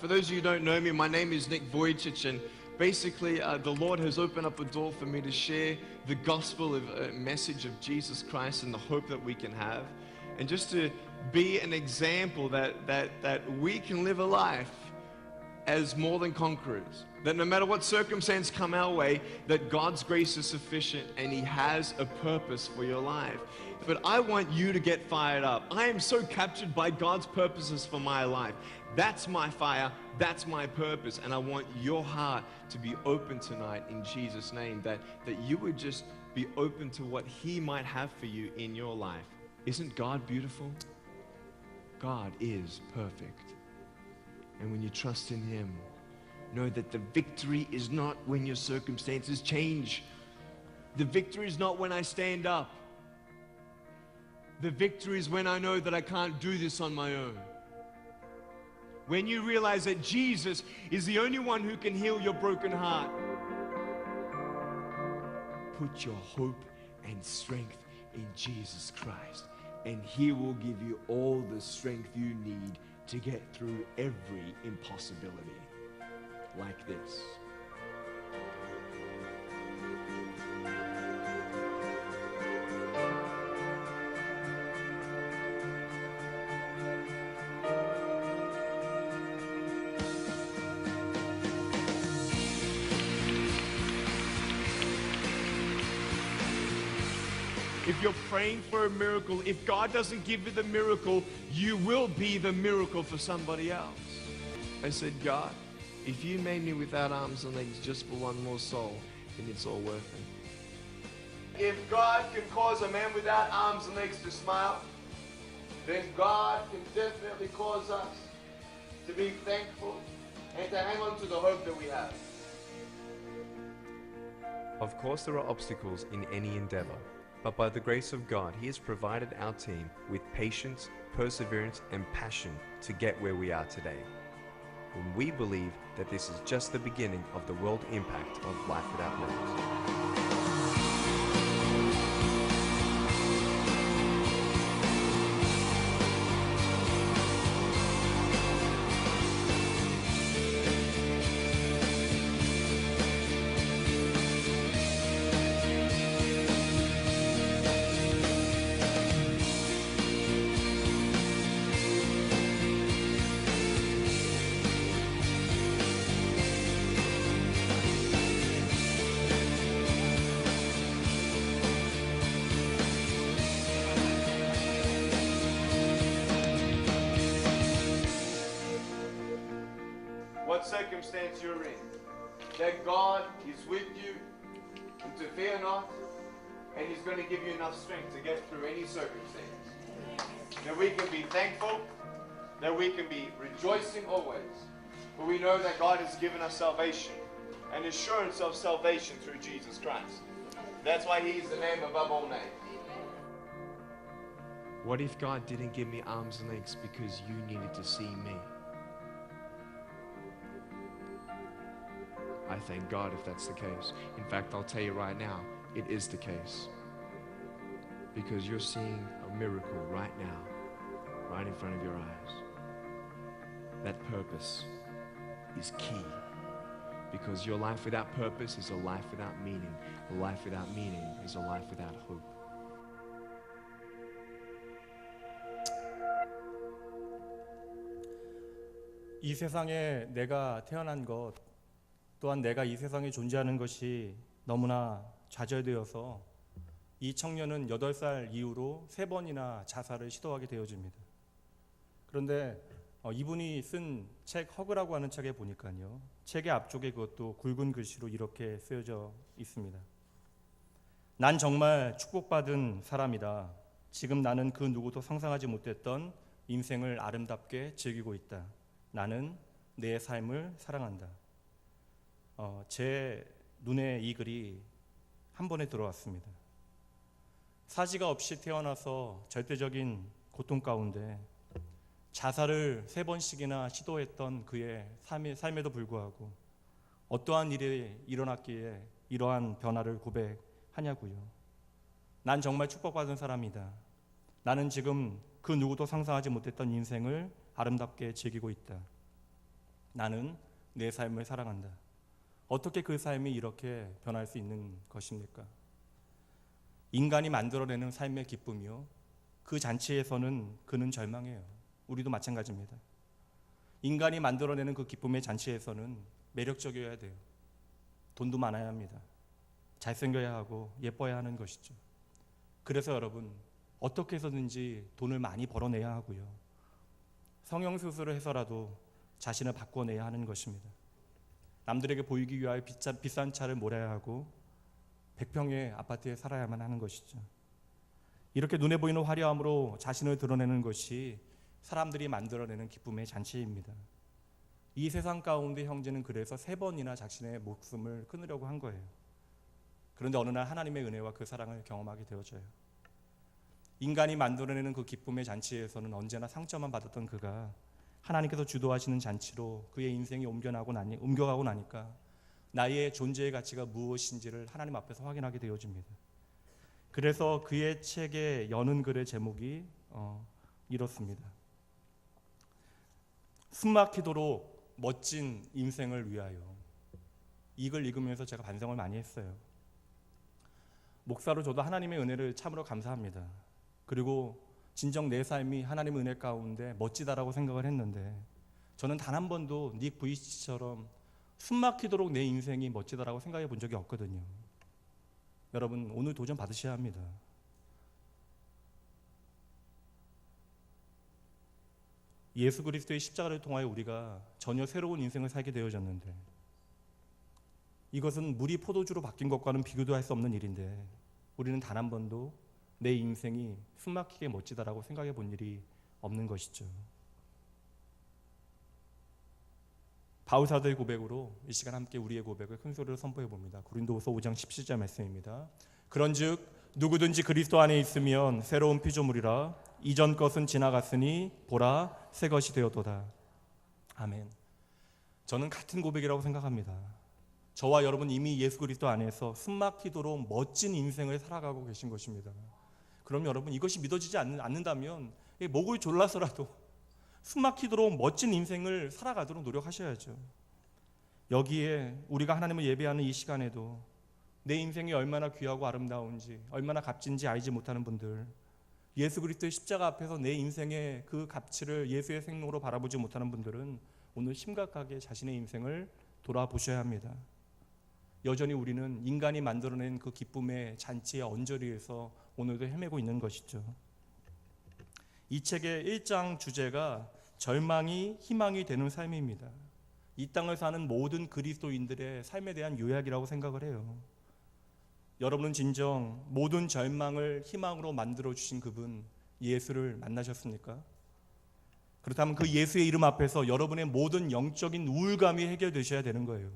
For those of you who don't know me, my name is Nick Vujicic, and basically the Lord has opened up a door for me to share the gospel of message of Jesus Christ and the hope that we can have, and just to be an example that we can live a life as more than conquerors. That no matter what circumstance come our way, that God's grace is sufficient and He has a purpose for your life. But I want you to get fired up. I am so captured by God's purposes for my life. That's my fire, that's my purpose, and I want your heart to be open tonight in Jesus' name, that you would just be open to what He might have for you in your life. Isn't God beautiful? God is perfect. And when you trust in Him, know that the victory is not when your circumstances change. The victory is not when I stand up. The victory is when I know that I can't do this on my own. When you realize that Jesus is the only one who can heal your broken heart. Put your hope and strength in Jesus Christ, and He will give you all the strength you need to get through every impossibility like this. If you're praying for a miracle, if God doesn't give you the miracle, you will be the miracle for somebody else. I said, God, if you made me without arms and legs just for one more soul, then it's all worth it. If God can cause a man without arms and legs to smile, then God can definitely cause us to be thankful and to hang on to the hope that we have. Of course, there are obstacles in any endeavor, but by the grace of God, He has provided our team with patience, perseverance, and passion to get where we are today. And we believe that this is just the beginning of the world impact of Life Without Limits. What circumstance you're in, that God is with you, and to fear not, and He's going to give you enough strength to get through any circumstance. That we can be thankful, that we can be rejoicing always, for we know that God has given us salvation, an assurance of salvation through Jesus Christ. That's why He's the name above all names. What if God didn't give me arms and legs because you needed to see me? I thank God if that's the case. In fact, I'll tell you right now, it is the case. Because you're seeing a miracle right now, right in front of your eyes. That purpose is key. Because your life without purpose is a life without meaning. A life without meaning is a life without hope. 이 세상에 내가 태어난 것, 또한 내가 이 세상에 존재하는 것이 너무나 좌절되어서 이 청년은 8살 이후로 3번이나 자살을 시도하게 되어집니다. 그런데 이분이 쓴 책 허그라고 하는 책에 보니까요, 책의 앞쪽에 그것도 굵은 글씨로 이렇게 쓰여져 있습니다. 난 정말 축복받은 사람이다. 지금 나는 그 누구도 상상하지 못했던 인생을 아름답게 즐기고 있다. 나는 내 삶을 사랑한다. 제 눈에 이 글이 한 번에 들어왔습니다. 사지가 없이 태어나서 절대적인 고통 가운데 자살을 3번씩이나 시도했던 그의 삶에도 불구하고 어떠한 일이 일어났기에 이러한 변화를 고백하냐고요. 난 정말 축복받은 사람이다. 나는 지금 그 누구도 상상하지 못했던 인생을 아름답게 즐기고 있다. 나는 내 삶을 사랑한다. 어떻게 그 삶이 이렇게 변할 수 있는 것입니까? 인간이 만들어내는 삶의 기쁨이요, 그 잔치에서는 그는 절망해요. 우리도 마찬가지입니다. 인간이 만들어내는 그 기쁨의 잔치에서는 매력적이어야 돼요. 돈도 많아야 합니다. 잘생겨야 하고 예뻐야 하는 것이죠. 그래서 여러분, 어떻게 해서든지 돈을 많이 벌어내야 하고요, 성형수술을 해서라도 자신을 바꿔내야 하는 것입니다. 남들에게 보이기 위하여 비싼 차를 몰아야 하고 100평의 아파트에 살아야만 하는 것이죠. 이렇게 눈에 보이는 화려함으로 자신을 드러내는 것이 사람들이 만들어내는 기쁨의 잔치입니다. 이 세상 가운데 형제는 그래서 3번이나 자신의 목숨을 끊으려고 한 거예요. 그런데 어느 날 하나님의 은혜와 그 사랑을 경험하게 되어져요. 인간이 만들어내는 그 기쁨의 잔치에서는 언제나 상처만 받았던 그가 하나님께서 주도하시는 잔치로 그의 인생이 옮겨가고 나니까 나의 존재의 가치가 무엇인지를 하나님 앞에서 확인하게 되어집니다. 그래서 그의 책에 여는 글의 제목이 이렇습니다. 숨막히도록 멋진 인생을 위하여. 이 글 읽으면서 제가 반성을 많이 했어요. 목사로 저도 하나님의 은혜를 참으로 감사합니다. 그리고 진정 내 삶이 하나님의 은혜 가운데 멋지다라고 생각을 했는데, 저는 단 한 번도 닉 부이치처럼 숨막히도록 내 인생이 멋지다라고 생각해 본 적이 없거든요. 여러분, 오늘 도전 받으셔야 합니다. 예수 그리스도의 십자가를 통하여 우리가 전혀 새로운 인생을 살게 되어졌는데, 이것은 물이 포도주로 바뀐 것과는 비교도 할 수 없는 일인데, 우리는 단 한 번도 내 인생이 숨막히게 멋지다라고 생각해 본 일이 없는 것이죠. 바울 사도의 고백으로 이 시간 함께 우리의 고백을 큰 소리로 선포해 봅니다. 고린도후서 5장 17절 말씀입니다. 그런즉 누구든지 그리스도 안에 있으면 새로운 피조물이라, 이전 것은 지나갔으니 보라 새 것이 되었도다. 아멘. 저는 같은 고백이라고 생각합니다. 저와 여러분 이미 예수 그리스도 안에서 숨막히도록 멋진 인생을 살아가고 계신 것입니다. 그럼 여러분, 이것이 믿어지지 않는다면 목을 졸라서라도 숨막히도록 멋진 인생을 살아가도록 노력하셔야죠. 여기에 우리가 하나님을 예배하는 이 시간에도 내 인생이 얼마나 귀하고 아름다운지, 얼마나 값진지 알지 못하는 분들, 예수 그리스도의 십자가 앞에서 내 인생의 그 가치를 예수의 생로로 바라보지 못하는 분들은 오늘 심각하게 자신의 인생을 돌아보셔야 합니다. 여전히 우리는 인간이 만들어낸 그 기쁨의 잔치의 언저리에서 오늘도 헤매고 있는 것이죠. 이 책의 1장 주제가 절망이 희망이 되는 삶입니다. 이 땅을 사는 모든 그리스도인들의 삶에 대한 요약이라고 생각을 해요. 여러분은 진정 모든 절망을 희망으로 만들어주신 그분 예수를 만나셨습니까? 그렇다면 그 예수의 이름 앞에서 여러분의 모든 영적인 우울감이 해결되셔야 되는 거예요.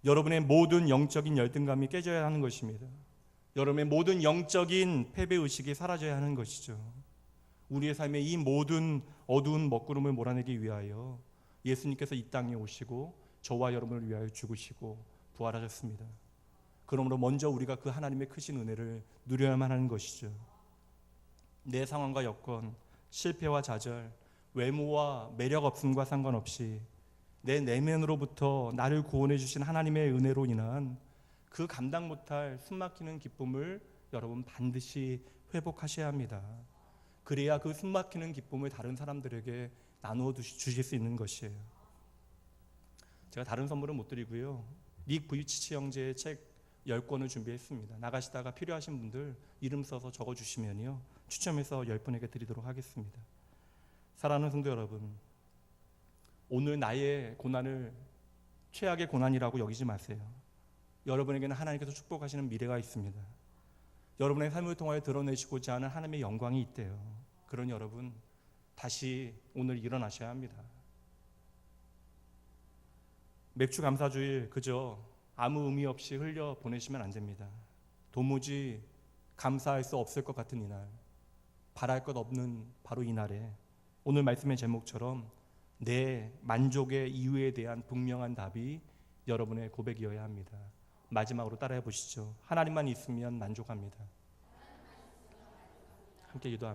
여러분의 모든 영적인 열등감이 깨져야 하는 것입니다. 여러분의 모든 영적인 패배의식이 사라져야 하는 것이죠. 우리의 삶의 이 모든 어두운 먹구름을 몰아내기 위하여 예수님께서 이 땅에 오시고 저와 여러분을 위하여 죽으시고 부활하셨습니다. 그러므로 먼저 우리가 그 하나님의 크신 은혜를 누려야만 하는 것이죠. 내 상황과 여건, 실패와 좌절, 외모와 매력 없음과 상관없이 내 내면으로부터 나를 구원해 주신 하나님의 은혜로 인한 그 감당 못할 숨막히는 기쁨을 여러분 반드시 회복하셔야 합니다. 그래야 그 숨막히는 기쁨을 다른 사람들에게 나누어 주실 수 있는 것이에요. 제가 다른 선물은 못 드리고요, 닉 부이치치 형제의 책 10권을 준비했습니다. 나가시다가 필요하신 분들 이름 써서 적어주시면요, 추첨해서 10분에게 드리도록 하겠습니다. 사랑하는 성도 여러분, 오늘 나의 고난을 최악의 고난이라고 여기지 마세요. 여러분에게는 하나님께서 축복하시는 미래가 있습니다. 여러분의 삶을 통하여 드러내시고자 하는 하나님의 영광이 있대요. 그러니 여러분, 다시 오늘 일어나셔야 합니다. 맥주 감사주일 그저 아무 의미 없이 흘려 보내시면 안 됩니다. 도무지 감사할 수 없을 것 같은 이날, 바랄 것 없는 바로 이날에 오늘 말씀의 제목처럼 내 만족의 이유에 대한 분명한 답이 여러분의 고백이어야 합니다. 마지막으로 따라해 보시죠. 하나님만 있으면 만족합니다. 함께 기도합니다.